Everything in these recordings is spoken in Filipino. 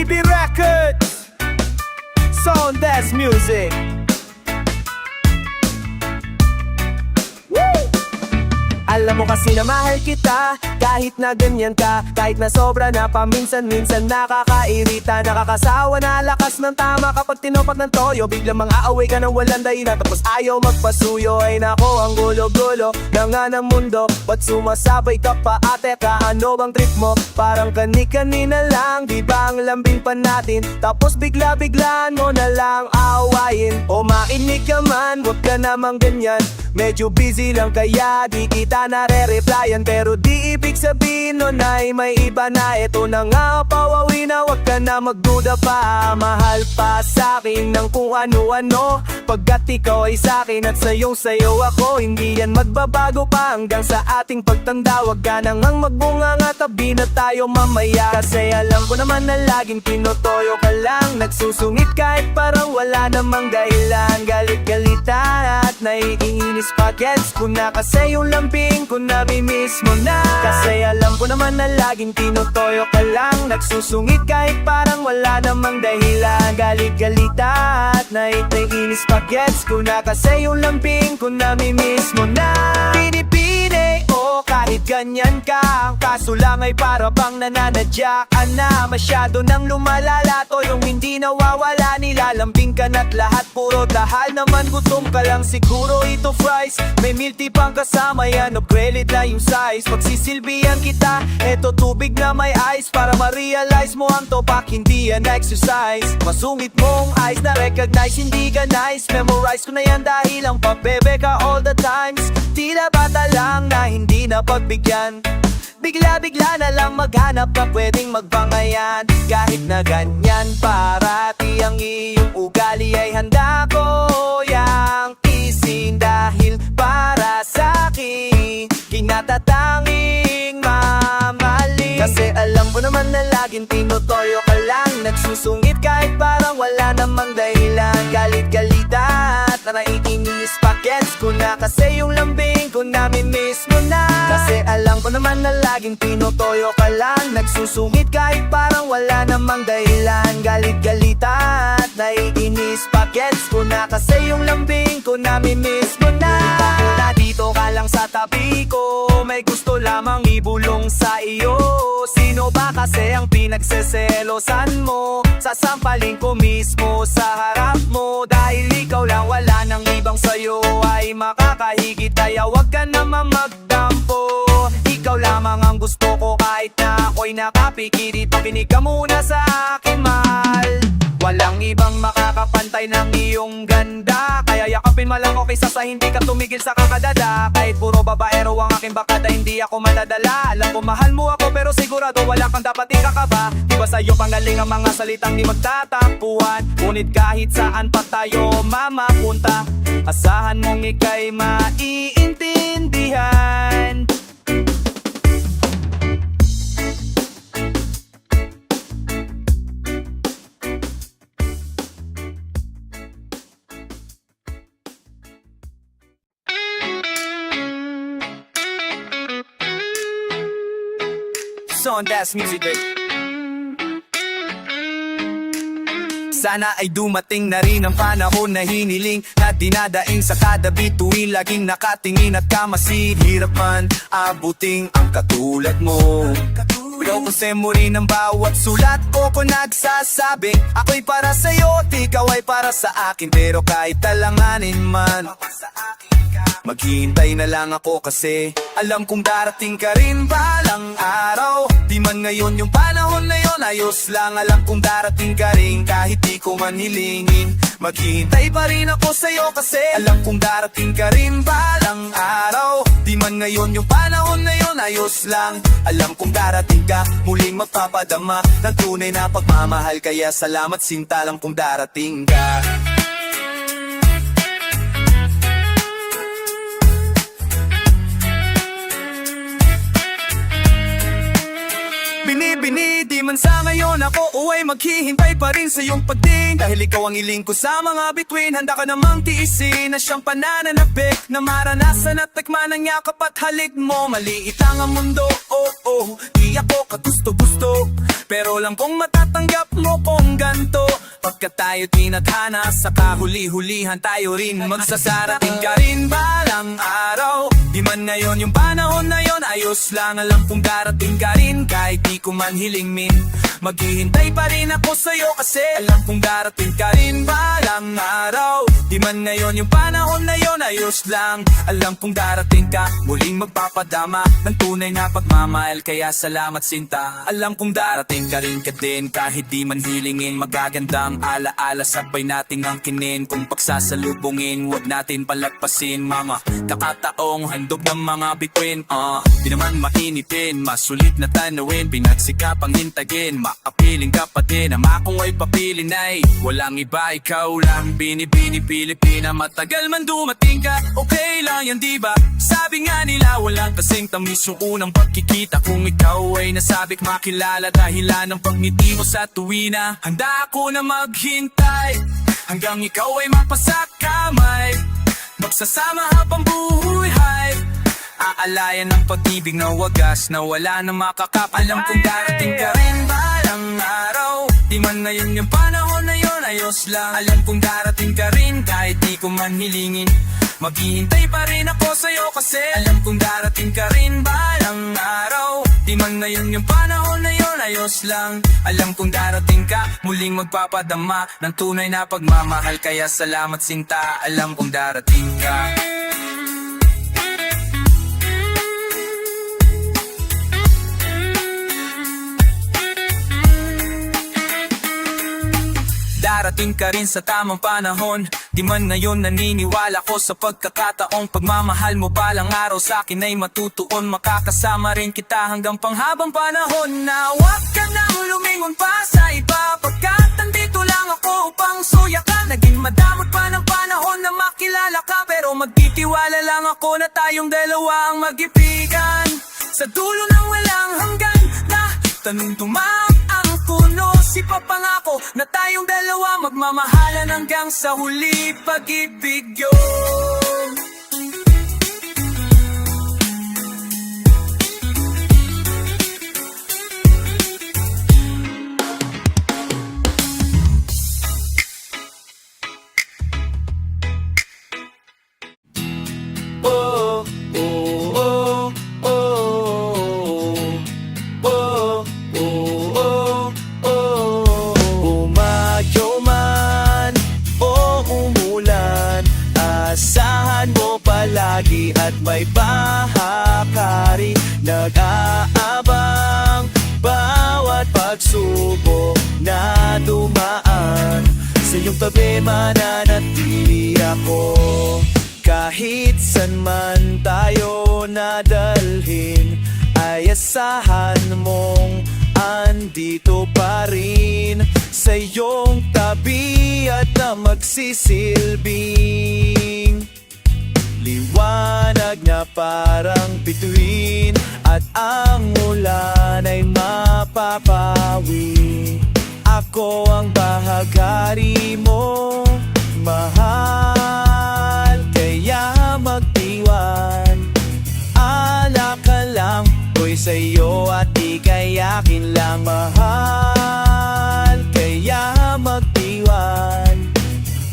BB Records, Sound Dance Music. Alam mo kasi na mahal kita, kahit na ganyan ka, kahit na sobra na paminsan-minsan nakakairita, nakakasawa na lakas ng tama kapag tinopat ng toyo. Biglang mang-aaway ka ng walang dahilan, tapos ayaw magpasuyo. Ay nako, ang gulo-gulo na nga ng mundo. Ba't sumasabay ka pa ate ka? Ano bang trip mo? Parang kani-kanina lang, di ba ang lambing pa natin? Tapos bigla-biglaan mo na lang awayin. O makinig ka man, wag ka namang ganyan. Medyo busy lang kaya di kita nare-replyan. Pero di ibig sabihin nun ay may iba na. Ito na nga pawawi na, wag ka na magduda pa. Mahal pa sa'kin ng kung ano-ano, pagkat ikaw ay sa'kin at sayong sayo ako. Hindi yan magbabago pa hanggang sa ating pagtanda. Wag ka nang magbunga nga, tabi na tayo mamaya. Kasi alam ko naman na laging tinotoyo ka lang, nagsusungit kahit parang wala namang dahilan. Galit-galitan at naiinis pa, gets ko na kasi yung lambing ko nami-miss mo na. Kasi alam ko naman na laging tinotoyo ka lang, nagsusungit kahit parang wala namang dahilan. Galit-galita at naiinis pa, gets ko na kasi yung lambing ko nami-miss mo na. Pinipili o kahit ganyan ka, kaso lang ay para bang nananadya ka na. Masyado nang lumalala to yung hindi nawawala, nilalambing ka na't lahat puro dahal naman gutom ka lang. Siguro ito fries, may milk tea pang kasama yan, upgrade na yung size. Pagsisilbihan kita, eto tubig na may ice, para ma-realize mo ang topak, hindi yan exercise. Masungit mong eyes na recognize, hindi ka nice. Memorize ko na yan dahil ang pabebe ka all the times. Tila bata lang na hindi na pagbigyan, bigla-bigla na lang maghanap ka pwedeng magbangayan. Kahit na ganyan parati ang iyong ugali, ay handa ko yang isin dahil para sa'kin kinatatanging mamahalin. Kasi alam ko naman na laging tinotoyo ka lang, nagsusungit kahit parang wala namang dahilan. Galit-galita at naiinis pa, gets ko na kasi yung lambing ko nami-miss mo na. Kasi alam ko naman na laging tinotoyo ka lang, nagsusungit kahit parang wala namang dahilan. Galit-galita at naiinis pa, gets ko na kasi yung lambing ko nami-miss mo na. Dito ka lang sa tabi ko, may gusto lamang ibulong sa iyo. Sino ba kasi ang pinagseselosan mo? Sasampalin ko mismo sa harap mo, dahil ikaw lang, wala nang ibang sayo ay makakahigit. Kaya wag ka naman magdampo, ikaw lamang ang gusto ko kahit na ako'y nakapikit. Pakinig ka muna sa akin mahal, walang ibang makakapantay ng iyong ganda. Kaya yakapin mo lang okay sa hindi ka tumigil sa kakadada. Kahit puro babaero ang aking bakada, hindi ako madadala. Alam ko mahal mo ako pero sigurado wala kang dapat ikakaba. Di ba sa'yo pangaling ang mga salitang di magtatampuhan? Ngunit kahit saan pa tayo mamapunta, asahan mong ika'y maiintindihan. Sound Dance Music. Sana ay dumating na rin ang panahon na hiniling, na dinadaing sa kada bituin, laging nakatingin at kamasid. Hirap man abuting ang katulad mo, pero kasi mo rin ang bawat sulat ko. Kung nagsasabi ako'y para sa'yo at ikaw ay para sa akin, pero kahit talanganin man, maghihintay na lang ako kasi alam kong darating ka rin balang araw. Di man ngayon yung panahon na yon, ayos lang. Alam kong darating ka rin kahit di ko man hilingin. Maghihintay pa rin ako sa'yo kasi alam kong darating ka rin balang araw. Di man ngayon yung panahon na yon, ayos lang. Alam kong darating ka, muling magpapadama ng tunay na pagmamahal. Kaya salamat sinta, alam kong darating ka. Binibini, di man sa ngayon ako uway maghihintay pa rin sa iyong pagting. Dahil ikaw ang iling ko sa mga bituin, handa ka namang tiisin na siyang panananabik, na maranasan at takman ang yakap at halik mo. Maliit lang ang mundo, oh oh, di ako kagusto-gusto, Pero lang kung matatanggap mo kung ganto, pagka tayo tinadhana, saka huli-hulihan tayo rin magsasarating ka rin balang araw. Di man ngayon yung panahon na yon, ayos lang, alam kong darating ka rin. Kahit di ko man hilingin, maghihintay pa rin ako sa'yo, kasi alam kong darating ka rin balang araw. Di man ngayon yung panahon na yon, ayos lang, alam kong darating ka. Muling magpapadama ng tunay na pagmamahal, kaya salamat sinta. Alam kong darating ka rin ka din, kahit di man hilingin. Magagandang alaala, sabay nating angkinin. Kung pagsasalubungin, huwag natin palagpasin. Mga kakataong handog ng mga bituin. Di naman mainitin, masulit na tanawin. Pinagsikapang hintagin, makapiling ka pa din. Ama kung ay papilin ay walang iba, ikaw lang. Binibini Pilipina, matagal man dumating ka, okay lang yan diba? Sabi nga nila walang kasing tamis yung unang pagkikita. Kung ikaw ay nasabik makilala, dahilan ng pagngiti mo sa tuwina. Handa ako na maghintay hanggang ikaw ay mapasakamay. Magsasama habang buhay, aalayan ng pag-ibig na wagas, na wala na makakap. Alam kong darating ka rin balang araw. Di man ngayon yung panahon na yon, ayos lang, alam kong darating ka rin. Kahit di ko man hilingin, maghihintay pa rin ako sa'yo, kasi alam kong darating ka rin balang araw. Di man ngayon yung panahon na yon, ayos lang, alam kong darating ka. Muling magpapadama ng tunay na pagmamahal, kaya salamat sinta, alam kong darating ka. Darating ka rin sa tamang panahon. Di man ngayon naniniwala ko sa pagkakataong pagmamahal mo balang araw sa akin ay matutuon. Makakasama rin kita hanggang panghabang panahon. Na huwag ka nang lumingon pa sa iba, pagkat nandito lang ako upang suya ka. Naging madamot pa ng panahon na makilala ka, pero magtitiwala lang ako na tayong dalawa ang mag-ibigan. Sa dulo ng walang hanggan na tanong tumam ang puno, si papangako na tayong dalawa magmamahalan hanggang sa huli, pag-ibig yun. Oh, oh, oh, oh, oh, oh, oh. Umayo man o umulan, asahan mo palagi at may bahakari. Nag-aabang bawat pagsubok na dumaan. Sa iyong tabi mananatili ako. Kahit san man tayo nadalhin, ay asahan mong andito pa rin sa iyong tabi at na magsisilbing liwanag na parang bituin, at ang ulan ay mapapawi. Ako ang bahagari mo, mahal, kaya magdiwan. Ala ka lang, ko'y sa'yo at ikayakin lang, mahal, kaya magdiwan.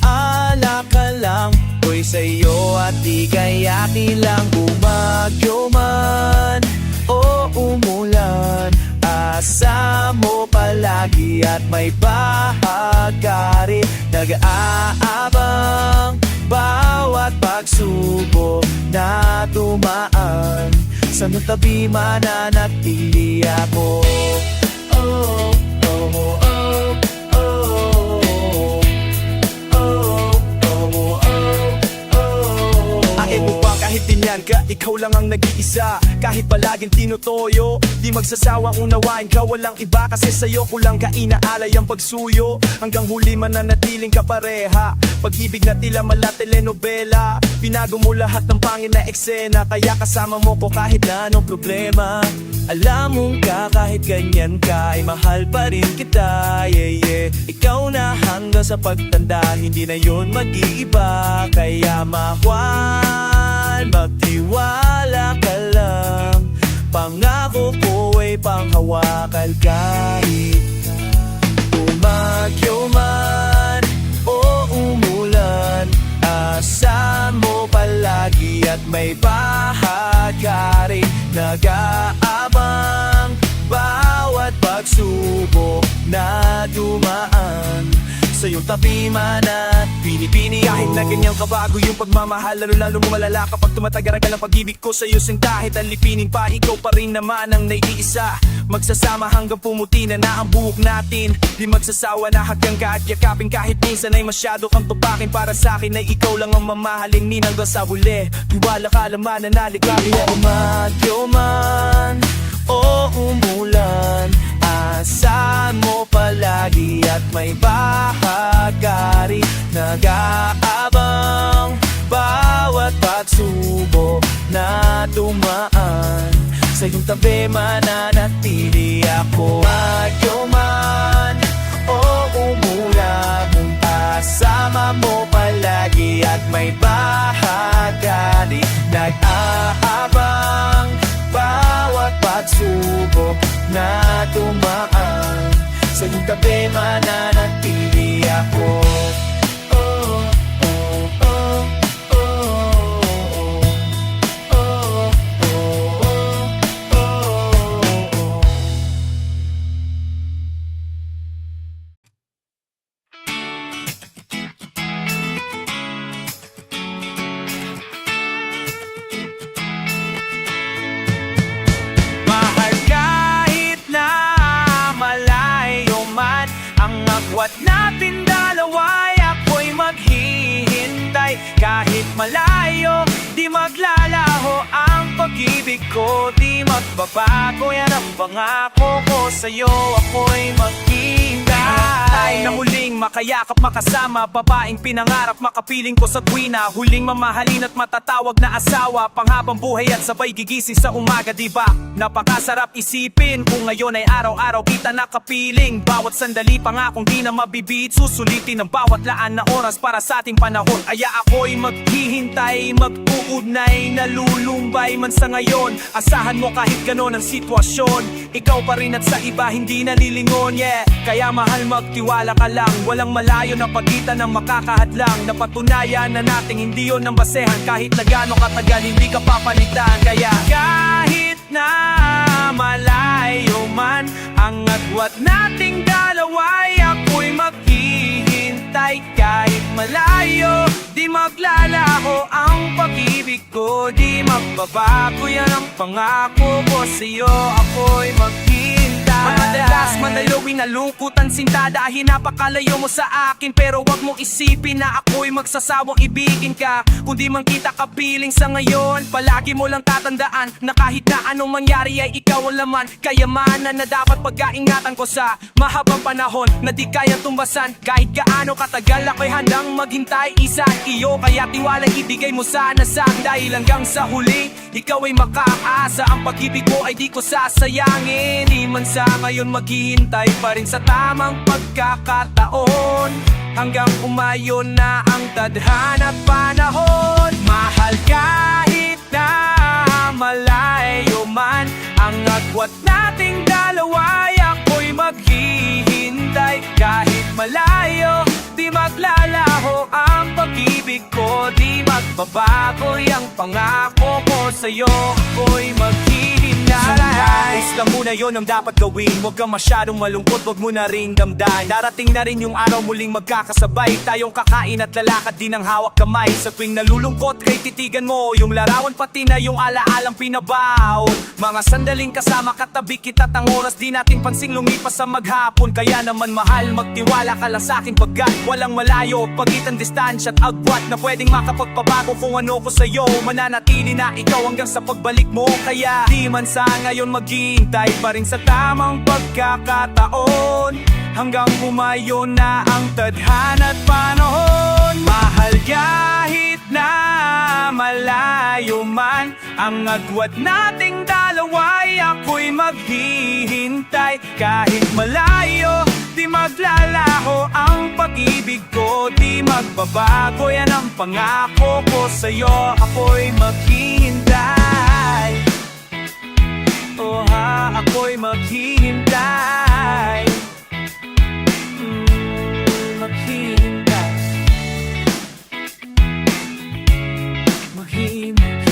Ala ka lang, ko'y sa'yo at ikayakin lang. Bumagyo man o umulan, asa mo palagi at may bahagari. Nag-aabang bawat pagsubok na tumaan. Sa iyong tabi mananatili ako. Oh, oh, oh, oh, oh, oh, oh, oh. Akin mo pa kahit tinyan ka, ikaw lang ang nag-iisa. Kahit palaging tinutoyo, di magsasawang unawain ka, walang iba. Kasi sa'yo ko lang kainaalay ang pagsuyo, hanggang huli mananatiling kapareha. Pag-ibig na tila mala telenovela, binago mo lahat ng pangit na eksena, kaya kasama mo ko kahit na anong problema. Alam mong kahit ganyan ka, ay mahal pa rin kita, yeah, yeah. Ikaw na hanggang sa pagtanda, hindi na yun mag-iiba. Kaya mahal, magtiwala ka lang, pangako ko ay panghawakan ka rin. at may bahagari, nag-aabang bawat pagsubok na dumaan sa iyong tabi man at pinipini. Kahit na ganyan kabago yung pagmamahal, lalo mo malala kapag tumatagal ang pag-ibig ko sa iyo. Sing kahit alipinin pa, ikaw pa rin naman ang naiisa. Magsasama hanggang pumuti na ang buhok natin. Di magsasawa na hanggang ka at yakapin. Kahit minsan ay masyado kang tupakin, para sa akin ay ikaw lang ang mamahalin min hanggang sa huli. Tiwala ka laman na nalikapin. Umadyo man o umulan, asahan mo palagi at may bahagari, nag-aabang bawat pagsubok na dumaan sa iyong tabi, mananatili ako. Bagyo man o umulan, kasama mo palagi at may bahagari, nag-aabang bawat pagsubok na dumaan sa iyong tabi, mananatili ako. Oh, oh, oh, oh, oh, oh, oh, oh, oh. Mahal kahit na malayo man ang agwat natin dalawa, ako'y maghihintay. Kahit malayo, di maglalaho ang pag-ibig ko, di magbabago. Yan ang pangako ko sa'yo, ako'y maghihintay. Na muling makayakap, makasama, babaeng pinangarap, makapiling ko sa tuwina. Huling mamahalin at matatawag na asawa, panghabang buhay at sabay gigising sa umaga, diba? Napakasarap isipin kung ngayon ay araw-araw kita nakapiling. Bawat sandali pangakong di na mabibit, susulitin ang bawat laan na oras para sa ating panahon. Aya ako'y maghihintay, mag-uugnay, nalulumbay man sa ngayon. Asahan mo kahit ganon ang sitwasyon, ikaw pa rin at sa iba hindi nalilingon, yeah. Kaya mahal, magtiwala ka lang, walang malayo na pagitan ng makakahadlang. Napatunayan na nating hindi yun ang basehan, kahit na gaano katagal hindi ka papalitan. Kaya kahit na malayo man ang agwat nating dalawa, ako'y maghihintay. Kahit malayo, di maglalaho ang pag-ibig ko, di magbabago. Yan ang pangako ko sa'yo, ako'y maghihintay. Madalas manalawin na lungkutan sinta dahil napakalayo mo sa akin. Pero wag mong isipin na ako'y magsasawang ibigin ka. Kung di man kita kapiling sa ngayon, palagi mo lang tatandaan na kahit na anong mangyari ay ikaw ang laman. Kayamanan na dapat pag-aingatan ko sa mahabang panahon na di kayang tumbasan. Kahit gaano katagal ako'y handang maghintay, isa iyo. Kaya tiwalang ibigay mo sana sa akin, dahil hanggang sa huli ikaw ay makakaasa. Ang pag-ibig mo ay di ko sasayangin. Di man sa ngayon maghihintay pa rin sa tamang pagkakataon, hanggang umayon na ang tadhana at panahon. Mahal kahit na malayo man ang agwat nating dalawa, ako'y maghihintay. Kahit malayo, di maglalaho ang pag-ibig ko, di magbabago. Yang pangako ko sa'yo, ako'y maghihintay. Is lang muna yon ang dapat gawin. Huwag kang masyadong malungkot, huwag mo na rin damdamin. Darating na rin yung araw muling magkakasabay, tayong kakain at lalakad din ang hawak kamay. Sa tuwing nalulungkot kay titigan mo yung larawan, pati na yung alaalang pinabaon. Mga sandaling kasama katabi kita, ang oras di natin pansing lumipas sa maghapon. Kaya naman mahal, magtiwala ka lang sa'kin pagkat walang malayo, pagitan distansya at agwat na pwedeng makapagpabago. Kung ano ko sa'yo, mananatili na ikaw hanggang sa pagbalik mo. Kaya di man sa ngayon maghihintay pa rin sa tamang pagkakataon, hanggang umayon na ang tadhana at panahon. Mahal kahit na malayo man ang agwat nating dalawa, ako'y maghihintay. Kahit malayo, di maglalaho ang pag-ibig ko, di magbabago. Yan ang pangako ko sa'yo, ako'y maghihintay. Oh ha, ako'y maghihintay. Maghihintay. Maghihintay.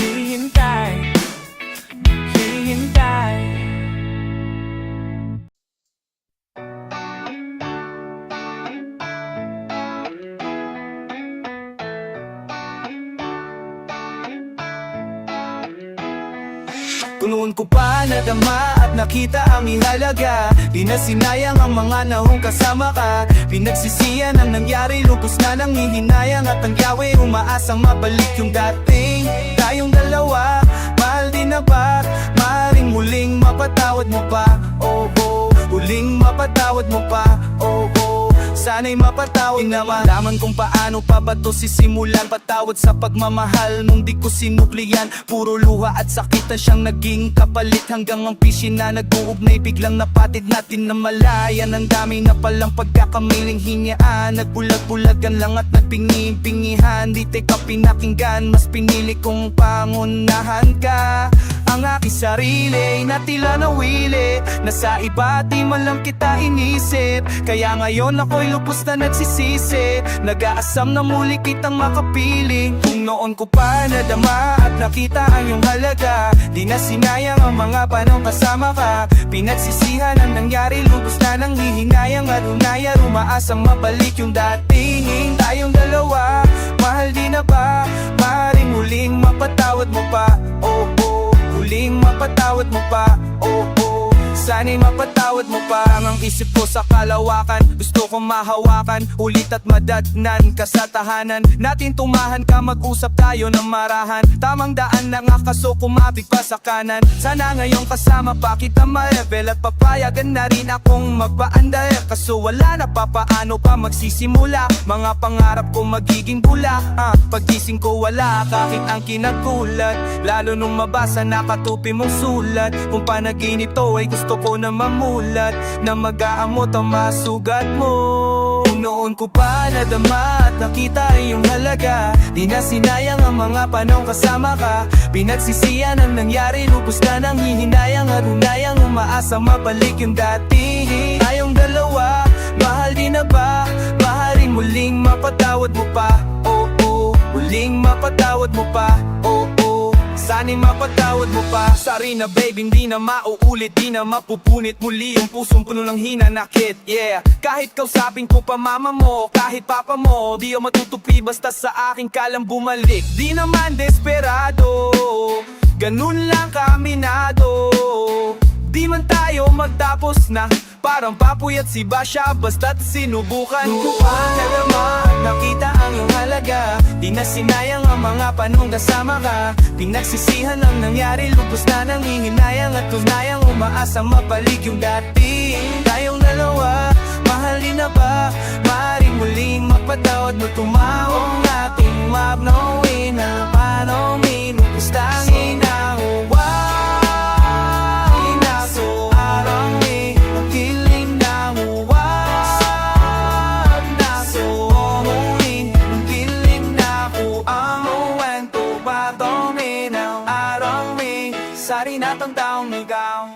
Noon ko pa nadama at nakita ang ihalaga. Di na sinayang ang mga nahong kasama ka. Pinagsisiyan ang nangyari, lubos na nang hihinayang. At ang yawe umaasang mabalik yung dating tayong dalawa. Mahal din na ba? Maaaring muling mapatawad mo pa. Oh, oh, huling mapatawad mo pa. Oh, oh, sana'y mapatawad naman. Malaman kung paano pa ba to sisimulan. Patawad sa pagmamahal nung di ko sinuklian. Puro luha at sakitan siyang naging kapalit. Hanggang ang pisin na nag-uugnay biglang napatid natin na malayan. Ang dami na palang pagkakamiling hinyaan. Nagbulag-bulagan lang at nagpingi-pingihan. Di teka pinakinggan, mas pinili kong pangunahan ka. Ang aking sarili na tila nawili. Nasa iba di man lang kita inisip. Kaya ngayon ako'y lubos na nagsisisi. Nag-aasam na muli kitang makapiling. Kung noon ko pa nadama at nakita ang iyong halaga. Di na sinayang ang mga panong kasama ka. Pinagsisihan ang nangyari, lubos na nang hihinayang. At unaya umaasang mabalik yung dating tayong dalawa. Mahal di na ba? Maaaring muling mapatawad mo pa. Oh, oh, huling mapatawad mo pa. Oh, oh, sana'y mapatawad mo pa. Ang isip ko sa kalawakan, gusto kong mahawakan ulit at madatnan ka sa tahanan natin. Tumahan ka, mag-usap tayo ng marahan. Tamang daan na nga kaso kumapit pa sa kanan. Sana ngayon kasama pa kita ma-level. At papayagan na rin akong magpaandar. Kaso wala na pa, paano pa magsisimula. Mga pangarap ko magiging bula. Pagising ko wala kahit ang kinagulat. Lalo nung mabasa nakatupi mong sulat. Kung panaginip to ay gusto ko na mamulat. Na mag-aamot ang masugat mo. Noon ko pa nadama at nakita yung halaga. Di na sinayang ang mga panong kasama ka. Pinagsisiyan ang nangyari, lubos na nang hihinayang. At unayang umaasang mabalik yung dating tayong dalawa. Mahal di na ba? Maaaring muling mapatawad mo pa. Oh, oh, huling mapatawad mo pa. Oh, oh, sana'y mapatawad mo pa. Sorry na babe, hindi na mauulit. Di na mapupunit muli yung pusong puno ng hinanakit. Yeah, kahit kausapin ko pa mama mo, kahit papa mo, di ako matutupi basta sa aking kalang bumalik. Di naman desperado, ganun lang kaminado. Di man tayo magtapos na parang Papoy at si Basha, basta't sinubukan. Noon pa nadama, nakita ang iyong halaga. Di na sinayang ang mga panong kasama ka. Pinagsisihan ang nangyari, lubos na nang hihinayang. At tunayang umaasang mabalik yung dating tayong dalawa. Mahal din na ba? Maaaring muling magpatawad mo. Tumawang ating mabnawin na paano minubos tangin ang uwan. Sari na tang taong ligaw.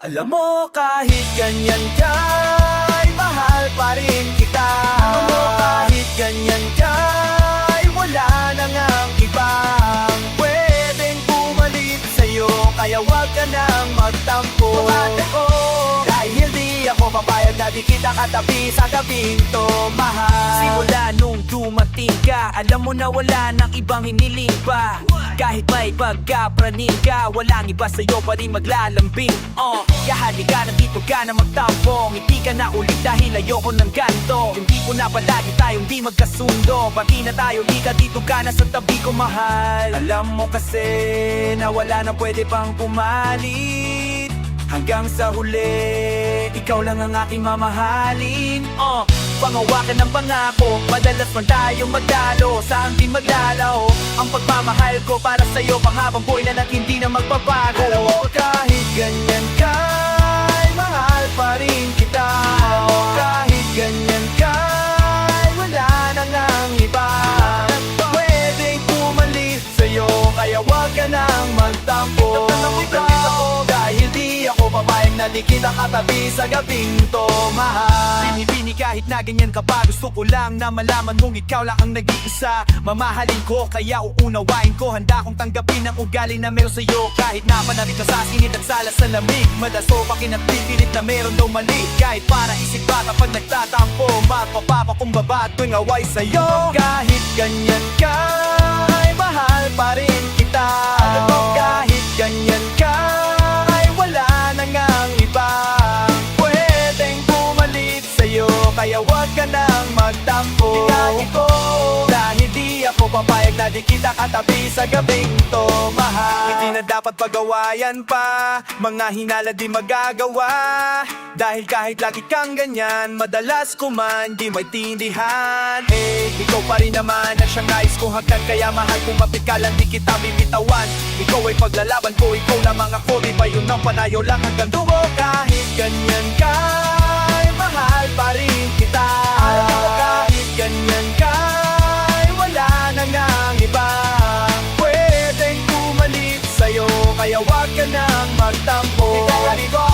Alam mo kahit ganyan ka, ay mahal pa rin kita. Alam mo kahit ganyan ka, ay wala na ngang ibang pwedeng pumalit sa'yo. Kaya wag ka nang magtampo. Mabate ko, dahil di ako papayag na di kita katabi sa gabing to, mahal. Simula nung dumating ka, alam mo na wala nang ibang hiniling pa. Kahit may pagkapraning ka, walang iba sa'yo pa rin maglalambing. Kaya halika, nandito ka na magtampong. Hindi ka na ulit dahil ayoko ng ganto. Hindi ko na palagi tayong di magkasundo. Pati na tayo, di ka dito ka na sa tabi ko, mahal. Alam mo kasi na wala na pwede pang pumalit. Hanggang sa huli, ikaw lang ang aking mamahalin. Pangawakan ng pangako, madalas man tayong magdalo. Saan di magdalaw ang pagmamahal ko para sa'yo, panghabang buhay na hindi na magbabago. Alam mo kahit ganyan ka, ay mahal pa rin kita. Kahit ganyan ka, ay wala na ngang iba pwedeng pumalit sa'yo. Kaya wag ka nang magtampo. Dahil di ako papayag na na di kita katabi sa gabing to, mahal. Binibini kahit na ganyan ka pa, gusto ko lang na malaman mong ikaw lang ang nag-iisa. Mamahalin ko kaya uunawain ko, handa kong tanggapin ang ugali na meron sa'yo. Kahit na panabit ka sa sinit at salas sa lamig, madaso pa kinagpipilit na meron daw mali. Kahit para isip bata pag nagtatampo, magpapapakumbaba at tuwing away sa'yo. Kahit ganyan ka, ay mahal pa rin kita. Alam mo, kahit ganyan ka, ay wala na ngang iba pwedeng pumalit sa'yo, kaya wag ka nang magtampo. Tingnan ko, dahil di ako papayag na di kita katabi sa gabing to, mahal. Hindi na dapat pagawayan pa, mga hinala di magagawa. Dahil kahit lagi kang ganyan, madalas ko man di maintindihan. Ikaw pa rin naman ang siyang nais kong hagdan, kaya mahal kung mapit ka lang di kita bibitawan. Ikaw ay paglalaban ko, ikaw lamang ako, di ba yun ang panayo lang hanggang dumo. Kahit ganyan ka, ay mahal pa rin kita. Alam mo, kahit ganyan ka, ay wala na ngang iba pwedeng pumalit sa'yo, kaya wag ka nang magtampo. Tingnan ko,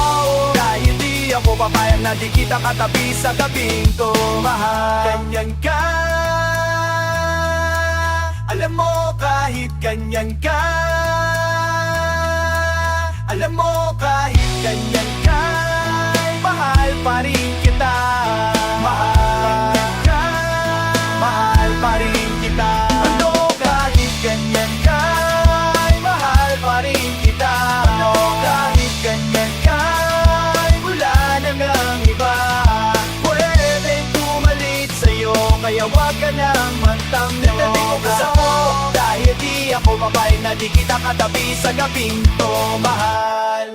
dahil di ako papayag na di kita katabi sa gabing to, mahal. Ganyan ka, alam mo, kahit ganyan ka. Alam mo, kahit ganyan ka, ay mahal pa rin kita. Mahal ka, mahal pa rin kita. Ano, kahit ganyan ka, ay mahal pa rin kita. Ano, kahit ganyan ka, ay wala na ngang iba pwedeng pumalit sa'yo, kaya wag ka nang magtampo. Dahil di ako papayag na di kita katabi sa gabing to, mahal.